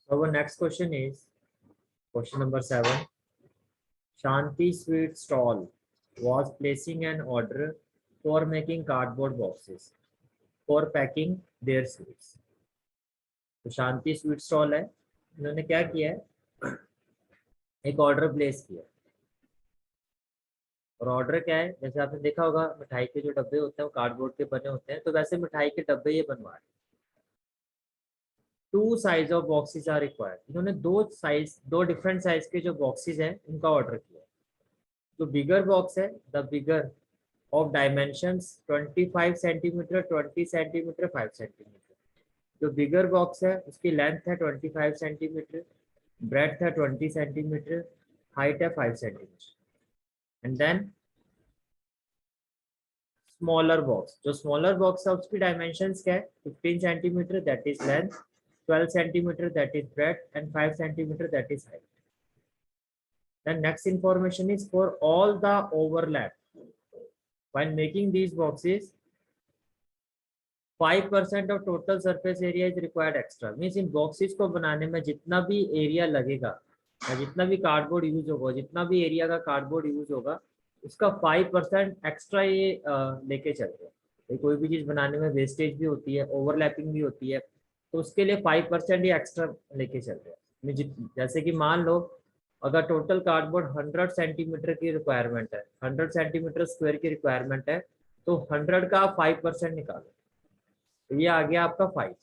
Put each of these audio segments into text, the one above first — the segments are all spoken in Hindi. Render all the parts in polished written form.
Our next question is question number 7. Shanti Sweet Stall was placing an order for making cardboard boxes for packing their sweets. तो शांति स्वीट स्टॉल है, इन्होंने क्या किया है, एक ऑर्डर प्लेस किया। और ऑर्डर क्या है, जैसे आपने देखा होगा मिठाई के जो डब्बे होते हैं वो कार्डबोर्ड के बने होते हैं, तो वैसे मिठाई के डब्बे ये बनवा रहे हैं। 2 size of boxes are required. इन्होंने दो डिफरेंट साइज के जो बॉक्सेस हैं उनका ऑर्डर किया। जो बिगर बॉक्स है, the bigger of dimensions 25 centimetre, 20 centimetre, 5 centimetre. जो बिगर बॉक्स है उसकी लेंथ है 25 सेंटीमीटर, ब्रेड्थ है 20 सेंटीमीटर, हाइट है 5 centimetre. And then smaller box, जो स्मॉलर बॉक्स है उसकी डायमेंशंस क्या है, 15 centimetre that is length, 12 centimetre that is breadth and 5 centimetre that is height. Then next information is for all the overlap. While making these boxes, 5% of total surface area is required extra. Means in boxes को बनाने में जितना भी एरिया लगेगा या जितना भी कार्डबोर्ड यूज होगा, जितना भी एरिया का कार्डबोर्ड यूज होगा, उसका 5% एक्स्ट्रा ये लेके चलते हैं। कोई भी चीज बनाने में वेस्टेज भी होती है, ओवरलैपिंग भी होती है, तो उसके लिए 5% ये एक्स्ट्रा लेके चलते हैं। जैसे कि मान लो अगर टोटल कार्डबोर्ड 100 सेंटीमीटर की रिक्वायरमेंट है, 100 सेंटीमीटर स्क्वायर की रिक्वायरमेंट है, तो 100 का 5% निकालो, तो ये आ गया आपका 5।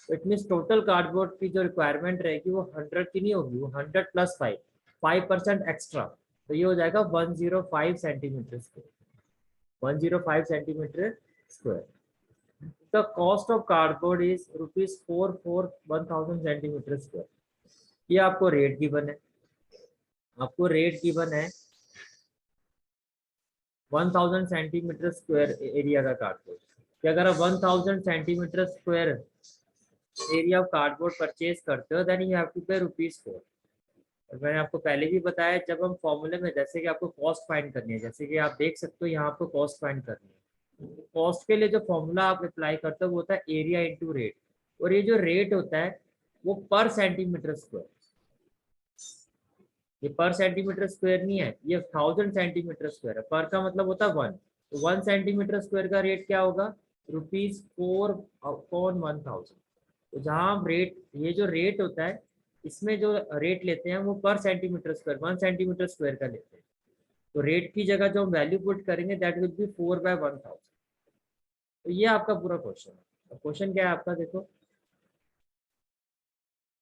तो इट मीन टोटल कार्डबोर्ड की जो रिक्वायरमेंट रहेगी वो 100 की नहीं होगी, वो 100 प्लस 5% एक्स्ट्रा, तो ये हो जाएगा 105 centimetre square, 105 centimetre square. The cost of cardboard is ₹4 for 1000 centimetre square. ये आपको रेट गिवन है, आपको रेट गिवन है 1000 सेंटीमीटर स्क्वायर एरिया का कार्डबोर्ड। कि अगर आप 1000 centimetre square area of cardboard purchase करते हो, देन यू हैव टू पे ₹4। और मैंने आपको पहले भी बताया, जब हम फॉर्मूले में जैसे कि आपको कॉस्ट फाइंड करनी है, जैसे कि आप देख सकते हो यहाँ आपको कॉस्ट फाइंड करनी है, कॉस्ट के लिए जो फॉर्मूला आप अप्लाई करते हो वो होता है एरिया इंटू रेट। और ये जो रेट होता है वो पर सेंटीमीटर स्क्वायर, ये पर सेंटीमीटर स्क्वायर नहीं है, ये 1000 सेंटीमीटर स्क्वायर है। पर का मतलब होता है 1, तो 1 सेंटीमीटर स्क्वायर का रेट क्या होगा, ₹4 upon 1000। तो जहाँ हम रेट, ये जो रेट होता है इसमें जो रेट लेते हैं वो पर सेंटीमीटर स्क्वायर, 1 सेंटीमीटर स्क्वायर का लेते हैं। तो रेट की जगह जो हम वैल्यू पुट करेंगे दैट विल बी 4/1000। तो ये आपका पूरा क्वेश्चन है। क्वेश्चन क्या है आपका, देखो,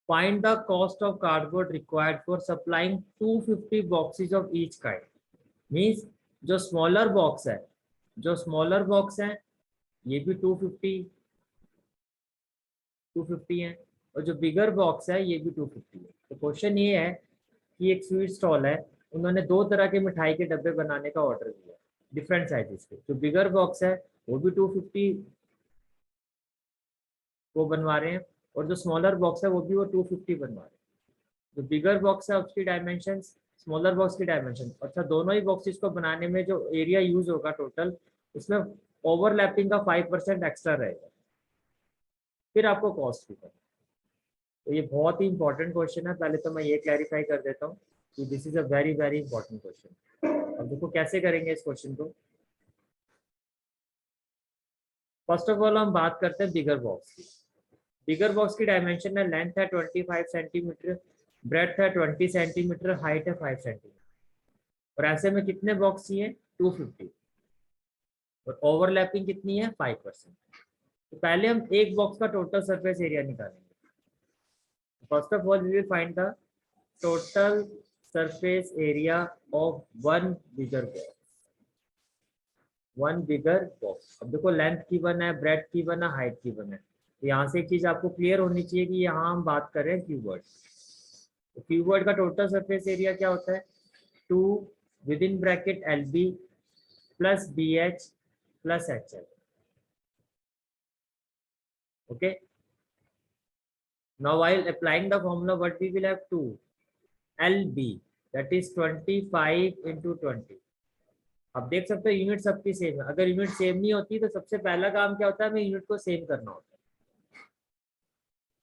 find the cost of cardboard required for supplying 250 boxes of each kind। Means जो स्मॉलर बॉक्स है, जो स्मॉलर बॉक्स है ये भी 250 है, और जो बिगर बॉक्स है ये भी 250 है। तो क्वेश्चन ये है कि एक स्वीट स्टॉल है, उन्होंने 2 तरह के मिठाई के डब्बे बनाने का ऑर्डर दिया डिफरेंट साइजेस के। जो बिगर बॉक्स है वो भी 250 वो बनवा रहे हैं, और जो स्मॉलर बॉक्स है वो भी वो 250 बनवा रहे हैं। जो बिगर बॉक्स है उसकी डायमेंशन, स्मॉलर बॉक्स की डायमेंशन, अच्छा दोनों ही बॉक्सेस को बनाने में जो एरिया यूज होगा टोटल, उसमें ओवरलैपिंग का 5% एक्स्ट्रा रहेगा। फिर आपको कॉस्ट भी करना। तो ये बहुत ही इंपॉर्टेंट क्वेश्चन है। पहले तो मैं ये क्लैरिफाई कर देता हूँ कि this is a very very important question. अब देखो कैसे करेंगे इस क्वेश्चन को। फर्स्ट ऑफ ऑल हम बात करते हैं बिगर बॉक्स की। बिगर बॉक्स की डायमेंशन है, लेंथ है 25 सेंटीमीटर, ब्रेड्थ है 20 सेंटीमीटर, हाइट है 5 सेंटीमीटर। और ऐसे में कितने बॉक्स चाहिए, 250, और ओवरलैपिंग कितनी है, 5%। तो पहले हम एक बॉक्स का टोटल सरफेस एरिया निकालेंगे। First of all we will find the total surface area of one bigger box, one bigger box. अब देखो लेंथ गिवन है, ब्रेड्थ गिवन है, हाइट गिवन है। तो यहाँ से एक चीज आपको क्लियर होनी चाहिए कि यहाँ हम बात कर रहे हैं क्यूबवर्ड। तो क्यूबवर्ड का टोटल सरफेस एरिया क्या होता है, 2 with in bracket LB plus BH plus HL। Okay, now while applying the formula what we will have, 2 LB that is 25 into 20। अब देख सकते हो यूनिट सबकी सेम है। अगर यूनिट सेम नहीं होती तो सबसे पहला काम क्या होता है, हमें यूनिट को सेम करना होता है।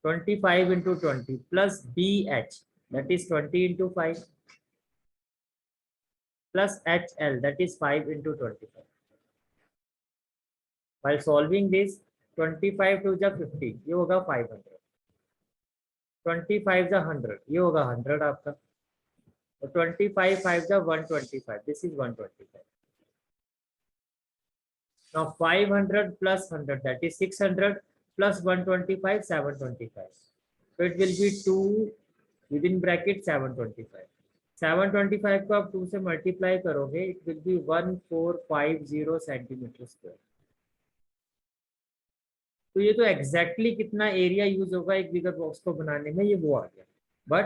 25 into 20 plus BH, that is 20 into 5, plus HL, that is 5 into 25. While solving this, 25 to the 50, ये होगा 500. 25 the 100, ये होगा 100 आपका. तो 25 5 the 125, this is 125. Now 500 plus 100, that is 600, plus 125, 725. So it will be 2 within bracket 725. 725 को आप 2 से मल्टीप्लाई करोगे, it will be 1450 centimetre square. तो ये तो एग्जैक्टली कितना एरिया यूज होगा एक बिगर बॉक्स को बनाने में, ये वो आ गया. बट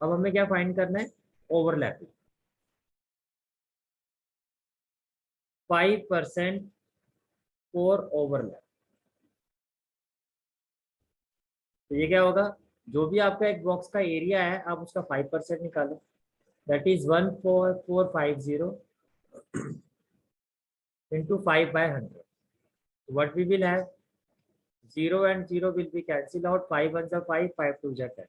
अब हमें क्या फाइंड करना है? ओवरलैपिंग. 5% for overlap. तो ये क्या होगा? जो भी आपका एक बॉक्स का एरिया है, आप उसका 5% निकालो. That is 14450 into 5/100. What we will have? 0 and 0 will be cancel out. 5 1 जा 5, 5 2 जा 10.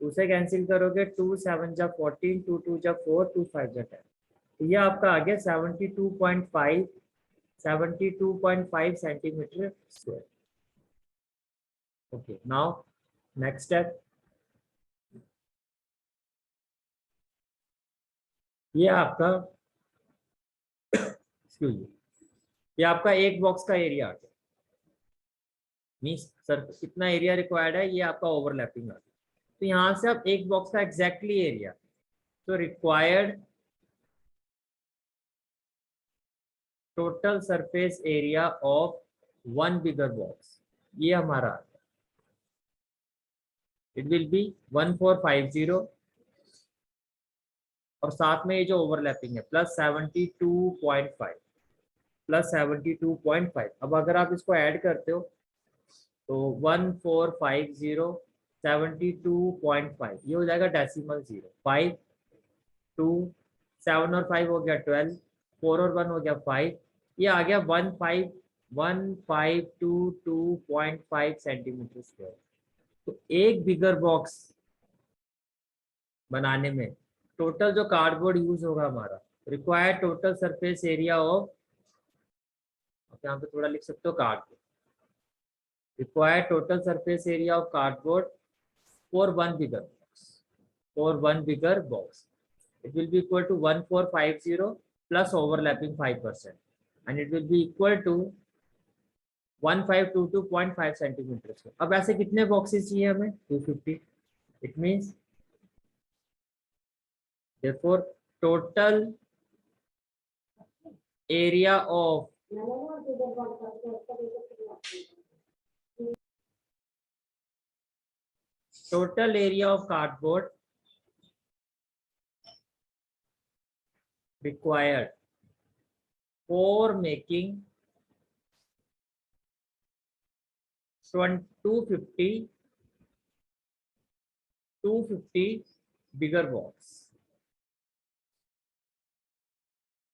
2 से कैंसिल करोगे 2 7 जा 14, 2 2 जा 4, 2 5 जा 10. तो ये आपका आ गया 72.5 centimetre square. Okay, now next step. ये आपका एक्सक्यूज मी, ये आपका एक बॉक्स का एरिया आ गया. मीन्स सर कितना एरिया रिक्वायर्ड है, ये आपका ओवरलैपिंग आ गया. तो यहाँ से आप एक बॉक्स का एग्जैक्टली एरिया, तो required total surface area of one bigger box, ये हमारा आ गया. इट विल बी 1450 और साथ में ये जो ओवरलैपिंग है प्लस 72.5 प्लस 72.5. अब अगर आप इसको ऐड करते हो तो 1450 72.5, ये हो जाएगा डेसिमल 0. 5 2 7 और 5 हो गया 12, 4 और 1 हो गया 5, ये आ गया 1522.5 सेंटीमीटर स्क्वायर. तो एक बिगर बॉक्स बनाने में टोटल जो कार्डबोर्ड यूज होगा हमारा, required total surface area of, आप यहाँ पे थोड़ा लिख सकते हो cardboard, required total surface area of cardboard for one bigger box, it will be equal to 1450 plus overlapping 5%, and it will be equal to 1522.5 centimetre. अब ऐसे कितने बॉक्सेस चाहिए हमें? 250. It means therefore total area of cardboard required for making 250 bigger box.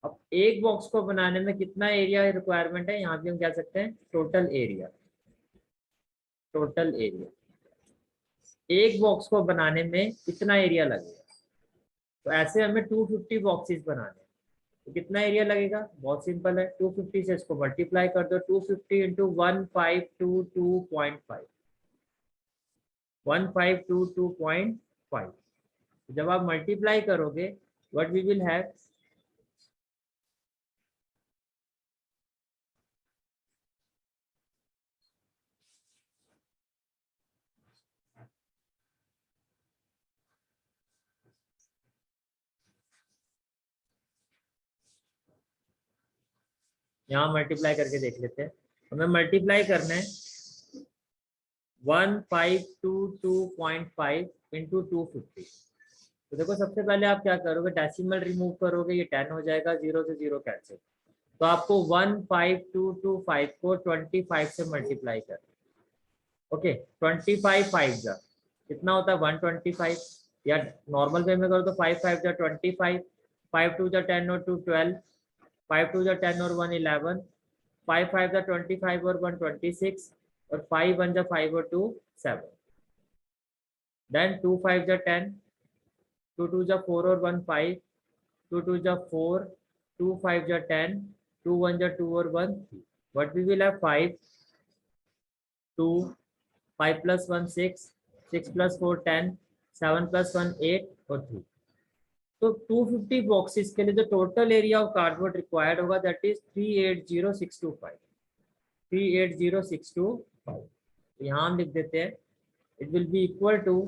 अब एक बॉक्स को बनाने में कितना एरिया रिक्वायरमेंट है, यहाँ भी हम कह सकते हैं टोटल एरिया. एक बॉक्स को बनाने में कितना एरिया लगेगा? तो ऐसे हमें 250 बॉक्सेस बनाने हैं, तो कितना एरिया लगेगा? बहुत सिंपल है, 250 से इसको मल्टीप्लाई कर दो. 250 इंटू 1522.5, 1522.5. जब आप मल्टीप्लाई करोगे, व्हाट वी विल हैव, यहाँ मल्टीप्लाई करके देख लेते हैं. हमें मल्टीप्लाई करना है 1522.5 इंटू 250. तो देखो सबसे पहले आप क्या करोगे, डेसिमल रिमूव करोगे, ये 10 हो जाएगा, 0 से 0 कैंसिल. तो आपको 15225 को 25 से मल्टीप्लाई कर. ओके, 25 5 जा कितना होता है? 125. या नॉर्मल वे में करो तो 5 5 जा 25, 5 2 जा 10 और 2 12, 5 2 जा 10 और 1 11, 5 5 जा 25 और 1 26, और 5 1 जा 5 और 2 7. Then 2 5 जा 10, 2 2 जा 4 और 1 5, 2 2 जा 4, 2 5 जा 10, 2 1 जा 2 और 1 3. What we will have 5, 2, 5 plus 1 6, 6 plus 4 10, 7 plus 1 8 और 3. तो 250 बॉक्सेस के लिए जो total area of cardboard required होगा दैट इज 380625. 380625. यहाँ हम लिख देते हैं it will be equal to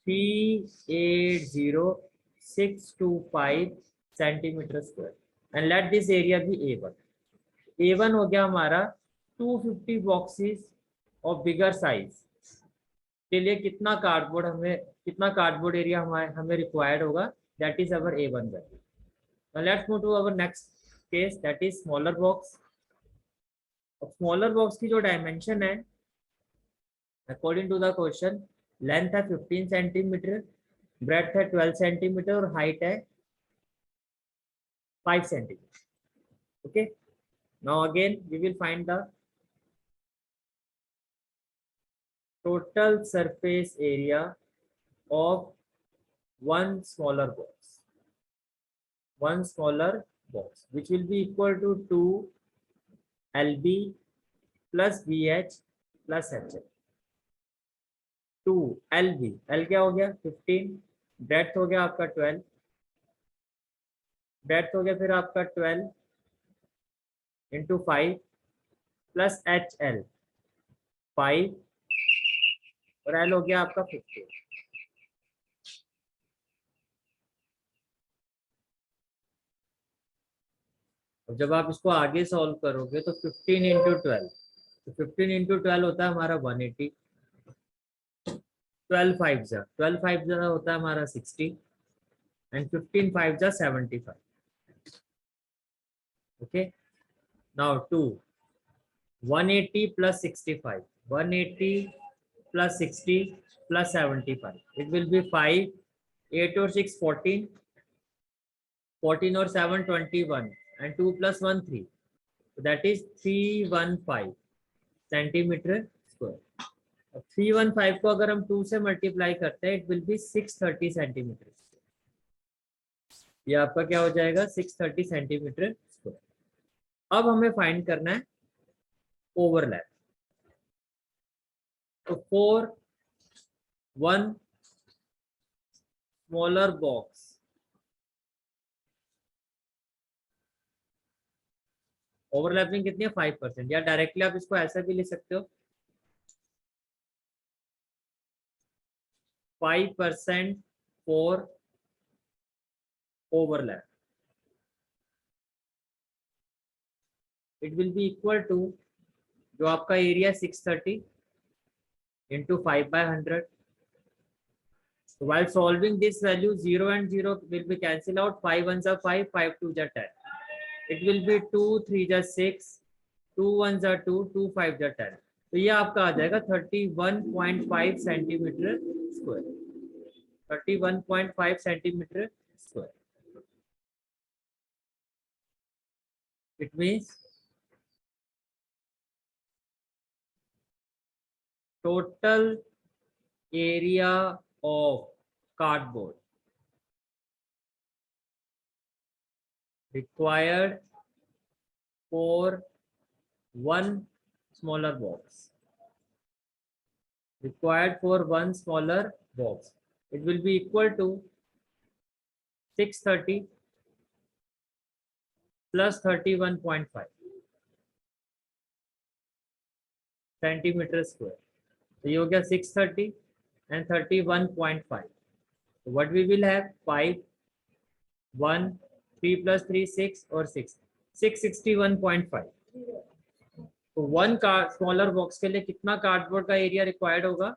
380625 centimetre square and let this area be A1. A1 हो गया हमारा 250 बॉक्सेस ऑफ बिगर साइज के लिए कितना कार्डबोर्ड एरिया हमें रिक्वायर्ड होगा, that is our A1 value. Now let's move to our next case, that is smaller box. Smaller box की जो डायमेंशन है according to the question, length है 15 सेंटीमीटर, ब्रेड्थ है 12 सेंटीमीटर और हाइट है 5 centimetre. Okay, now again we will find the total surface area of one smaller box which will be equal to 2 LB plus VH plus HL. 2 LB, L क्या हो गया 15, ब्रेड्थ हो गया आपका 12, ब्रेड्थ हो गया फिर आपका 12 इंटू 5 प्लस HL 5 और L हो गया आपका 15. और जब आप इसको आगे सॉल्व करोगे तो 15 इंटू 12, तो 15 इंटू 12 होता है हमारा 180. 12 5 जा होता है हमारा 60 एंड 15 5 जा 75. Okay, now 2 180 plus 65, 180 plus 60 plus 75. It will be 5, 8 or 6 14, 14 or 7 21 and 2 plus 1 3. So that is 315 centimetre square. 315 को अगर हम 2 से मल्टीप्लाई करते हैं इट विल बी 630 सेंटीमीटर. ये आपका क्या हो जाएगा 630 सेंटीमीटर स्क्वायर. अब हमें फाइंड करना है ओवरलैप. तो for one smaller box overlapping कितनी है 5%, या डायरेक्टली आप इसको ऐसा भी लिख सकते हो 5% for overlap. It will be equal to जो आपका area 630 into 5/100. So while solving this value 0 and 0 will be cancelled out. 5 1s are 5, 5 2s are 10. It will be 2 3s are 6, 2 1s are 2, 2 5s are 10. तो ये आपका आ जाएगा 31.5 centimetre square. 31.5 centimetre square. It means total area of cardboard required for one smaller box. Required for one smaller box. It will be equal to 630 plus 31.5 centimetre square. तो ये हो गया 630 and 31.5. So what we will have 5 1 3 plus 3 6 और 6 661.5. तो वन स्मॉलर बॉक्स के लिए कितना कार्डबोर्ड का एरिया रिक्वायर्ड होगा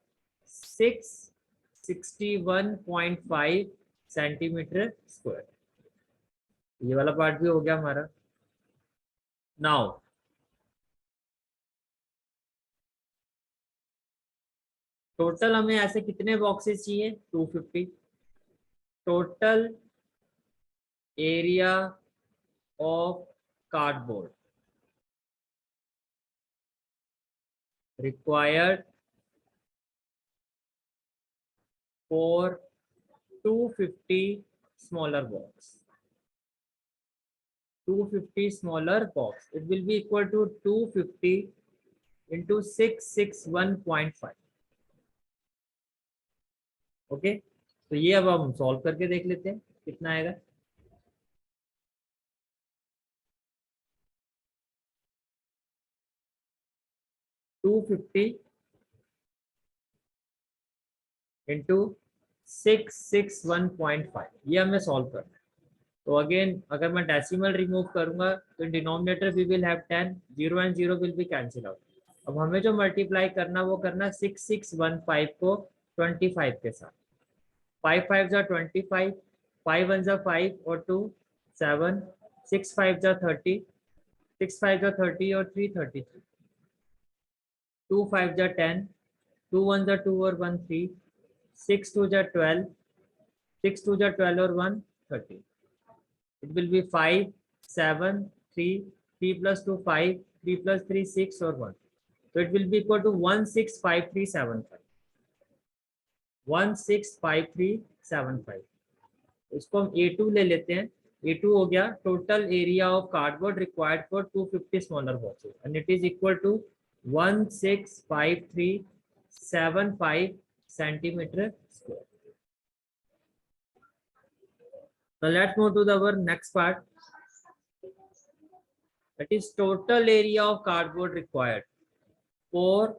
661.5 सेंटीमीटर स्क्वायर. ये वाला पार्ट भी हो गया हमारा. नाउ टोटल हमें ऐसे कितने बॉक्सेस चाहिए 250. Total area of cardboard required for 250 smaller box. 250 smaller box. It will be equal to 250 into 661.5. Okay, तो ये अब हम सॉल्व करके देख लेते हैं कितना आएगा. टू फिफ्टी इंटू 661.5, ये हमें सॉल्व करना है. तो अगेन अगर मैं डेसिमल रिमूव करूंगा तो denominator we will have 10, 0 and 0 will be cancel out. अब हमें जो मल्टीप्लाई करना वो करना 6615 को 25 के साथ. 5 5 जा 25, 5 1 जा 5 और 2 7, 6 5 जा 30, 6 5 जा 30 और 3 33, 2 5 जा 10, 2 1 जा 2 और 1 3, 6 2 जा 12, 6 2 जा 12 और 1 30. It will be 5 7 3, 3 plus 2 5, 3 plus 3 6 और 1. So it will be equal to 165375. 165375. इसको हम A2 ले लेते हैं. A2 हो गया total area of cardboard required for 250 smaller boxes and it is equal to 165375 centimetre square. Now let's move to our next part. That is total area of cardboard required for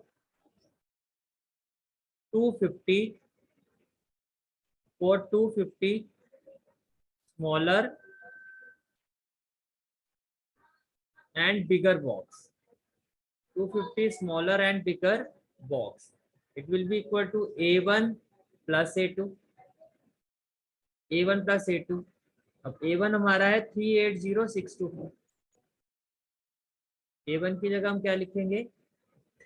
250 smaller and bigger box. 250 smaller and bigger box. It will be equal to A1 plus A2. A1 plus A2. अब A1 हमारा है 380624. A1 की जगह हम क्या लिखेंगे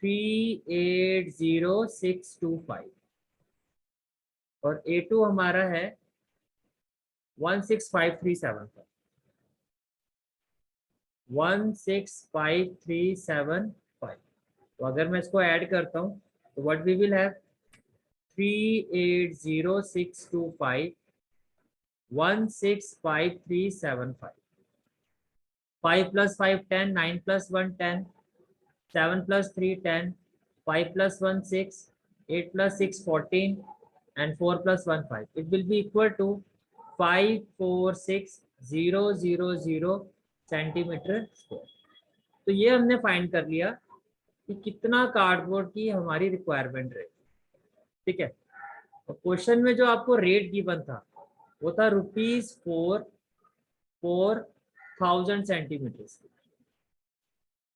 380625 और A2 हमारा है 165375. 165375. तो अगर मैं इसको ऐड करता हूं तो what we will have 380625 165375. 5 plus 5 10, 9 plus 1 10, 7 plus 3 10, 5 plus 1 6, 8 plus 6 14 and 4 plus 1 5. It will be equal to 546000 centimetre square. तो ये हमने फाइंड कर लिया कि कितना कार्डबोर्ड की हमारी रिक्वायरमेंट है. ठीक है, तो क्वेश्चन में जो आपको रेट गिवन था वो था ₹4,000 सेंटीमीटर.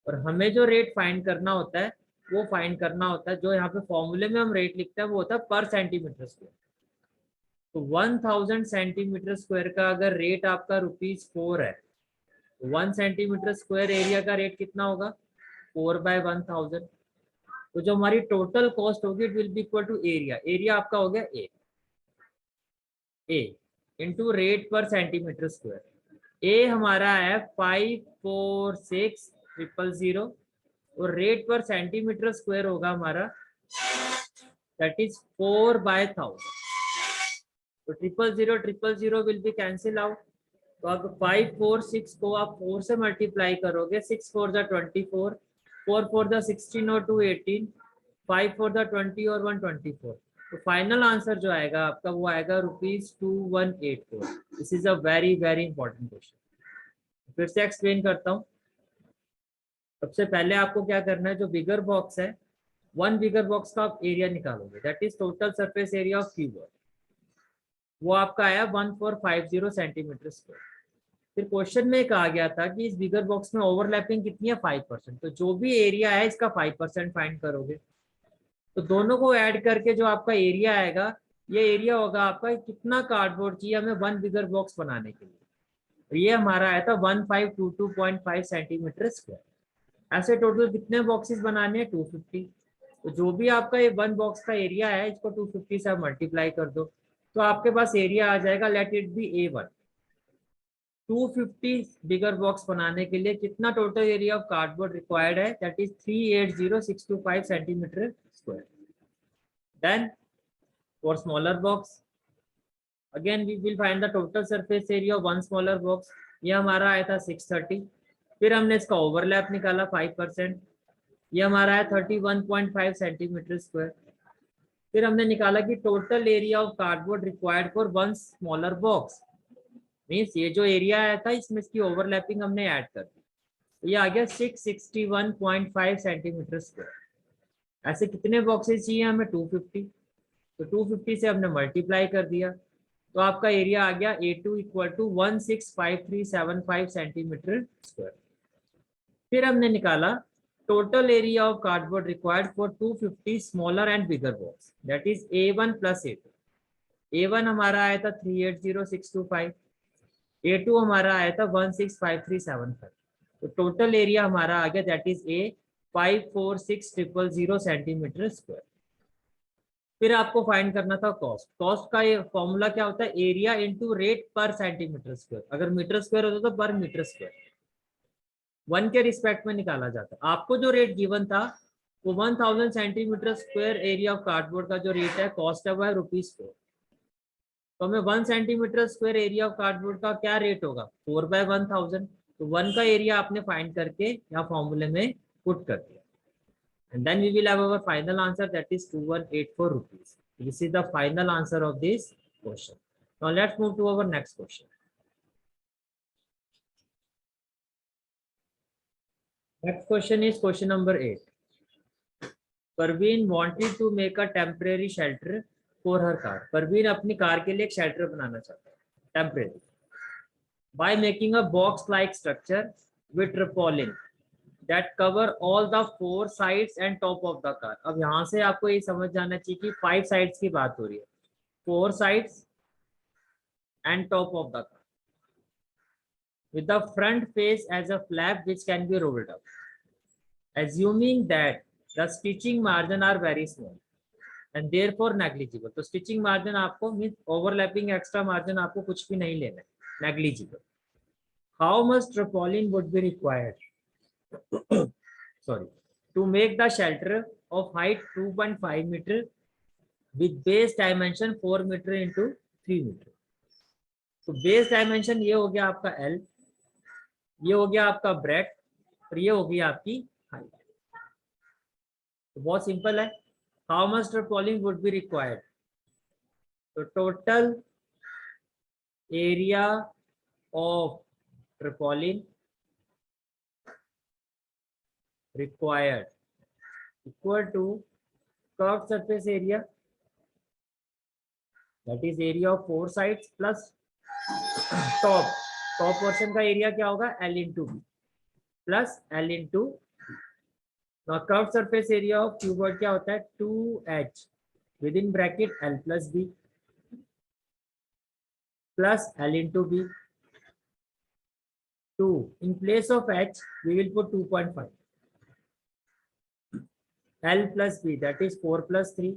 और हमें जो रेट फाइंड करना होता है वो फाइंड करना होता है जो यहाँ पे फॉर्मूले में हम रेट लिखते हैं वो होता है पर सेंटीमीटर स्क्वायर. तो 1000 सेंटीमीटर स्क्वायर का अगर रेट आपका ₹4 है, 1 सेंटीमीटर स्क्वायर एरिया का रेट कितना होगा 4/1000. तो जो हमारी टोटल कॉस्ट होगी it will be equal to area. Area आपका हो गया A into rate per centimetre square. A हमारा है 546000 और रेट पर सेंटीमीटर स्क्वायर होगा हमारा दैट इज 4/1000. तो 000 विल बी कैंसिल आउट. तो अब 546 को आप 4 से मल्टीप्लाई करोगे 6 4 जा 24, 4 4 जा 16 और 2 18, 5 4 जा 20 और 1 24. तो फाइनल आंसर जो आएगा आपका वो आएगा ₹2184. This is a very very important question. फिर से एक्सप्लेन करता हूँ. सबसे पहले आपको क्या करना है, जो बिगर बॉक्स है 1 बिगर बॉक्स का आप एरिया निकालोगे that is total surface area of keyboard. वो आपका आया 1450 सेंटीमीटर स्क्वायर. फिर क्वेश्चन में कहा गया था कि इस बिगर बॉक्स में ओवरलैपिंग कितनी है 5%. तो जो भी एरिया है इसका 5% फाइंड करोगे. तो दोनों को ऐड करके जो आपका एरिया आएगा ये एरिया होगा आपका कितना कार्डबोर्ड चाहिए हमें 1 बिगर बॉक्स बनाने के लिए. तो ये हमारा आया था 1522.5 सेंटीमीटर स्क्वायर. ऐसे टोटल कितने बॉक्सेस बनाने हैं 250. तो जो भी आपका ये 1 बॉक्स का एरिया है इसको 250 से आप मल्टीप्लाई कर दो तो आपके पास एरिया आ जाएगा let it be A1. 250 bigger box बनाने के लिए कितना total area of cardboard required है that is 380625 centimetre square. Then For smaller box, again we will find the total surface area of one smaller box. ये हमारा आया था 630. फिर हमने इसका ओवरलैप निकाला 5%. ये हमारा है 31.5 सेंटीमीटर स्क्वायर. फिर हमने निकाला कि total area of cardboard required for one smaller box. Means ये जो एरिया आया था इसमें इसकी ओवरलैपिंग हमने ऐड कर दी. ये आ गया 661.5 सेंटीमीटर स्क्वायर. ऐसे कितने बॉक्सेस चाहिए हमें? 250. तो 250 से हमने मल्टीप्लाई कर दिया तो आपका एरिया आ गया A2 equal to 165375 centimetre square. फिर हमने निकाला total area of cardboard required for 250 smaller and bigger box, that is A1 plus A2. A1 हमारा आया था 380625, A2 हमारा आया था 165375. तो टोटल एरिया हमारा आ गया that is A 546000 centimetre square. फिर आपको फाइंड करना था कॉस्ट. कॉस्ट का ये फॉर्मूला क्या होता है? Area into rate per centimetre square. अगर मीटर स्क्वायर होता तो पर मीटर स्क्वायर, वन के रिस्पेक्ट में निकाला जाता. आपको जो रेट गिवन था वो 1000 centimetre square area of cardboard का जो रेट है, कॉस्ट है, वो है ₹4. तो हमें 1 centimetre square area of cardboard का क्या रेट होगा? 4/1000. तो 1 का एरिया आपने फाइंड करके यहाँ फॉर्मूले में पुट कर दिया. And then we will have our final answer, that is 2184 rupees. This is the final answer of this question. Now let's move to our next question. Next question is question number 8. Parveen wanted to make a temporary shelter for her car. Parveen अपनी कार के लिए एक shelter बनाना चाहता है, temporary, by making a box-like structure with tarpaulin that cover all the 4 sides and top of the car. अब यहाँ से आपको ये समझ जाना चाहिए कि 5 sides की बात हो रही है, 4 sides and top of the car, with the front face as a flap which can be rolled up. Assuming that the stitching margin are very small and therefore negligible. तो stitching margin आपको means overlapping extra margin आपको कुछ भी नहीं लेना है, negligible. How much tarpaulin would be required? Sorry, to make the shelter of height 2.5 meter with base dimension 4 meter into 3 meter. तो बेस डायमेंशन ये हो गया आपका L, ये हो गया आपका ब्रेथ और ये हो गई आपकी हाइट. तो बहुत सिंपल है. How much tarpaulin would be required? तो total area of tarpaulin required equal to curved surface area, that is area of 4 sides plus top portion का एरिया क्या होगा? L into B plus L into B. Now curved surface area of cuboid क्या होता है? 2H within bracket L plus B plus L into B. 2 in place of H we will put 2.5. L plus B, that is 4 plus 3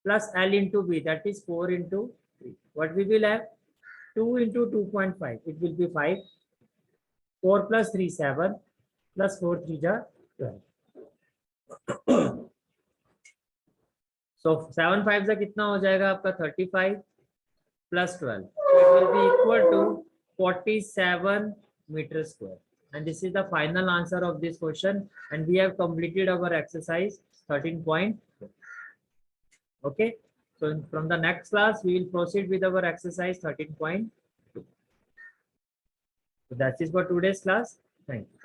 plus L into B, that is 4 into 3. What we will have? 2 into 2.5, it will be 5. 4 plus 3, 7 plus 4, 3 is 12. So 7 5 से कितना हो जाएगा आपका? 35 plus 12. It will be equal to 47 meter square. And this is the final answer of this question, and we have completed our exercise 13.4. Okay, so from the next class we will proceed with our exercise 13.2. So that is for today's class. Thank you.